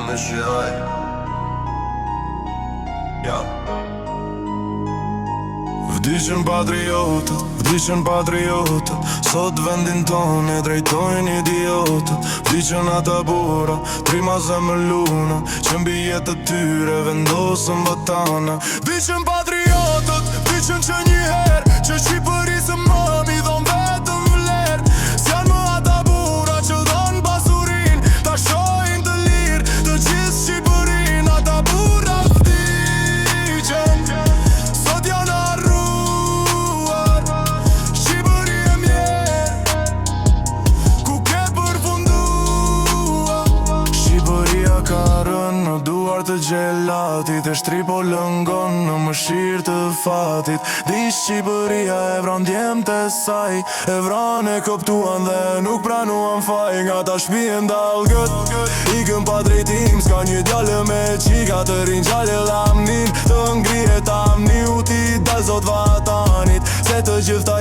me shihaj. Ja. Vdishin patriotët, sot vendin ton e drejtojnë idiotët. Vdishin ata bura, trima zemër luna, që mbi jetë të tyre vendosën batana. Vdishin patriotët, vdishin që njëherë, që Shqipërisë mami dhon vetëm vlerë. S'janë më ata bura që dhon pasurin, ta shojnë të lirë të gjithë Shqipërin. Ata bura vdishin, sot janë arruar. Shqipëri e mjerë, ku ke përfundua. Shqipëria ka rënë në duar të gjelatit, e shtri po lëngon në mëshirë të fatit. Di Shqipëria e vran djemtë e saj, e vran e koptuan dhe nuk pranuan faj. Nga ta shpijen dalgët, ikën pa drejtim, s'ka një djallë me qika të rinj gjallë lamnin, të ngrije tamni u ti dal zot vatanit. Se të gjitha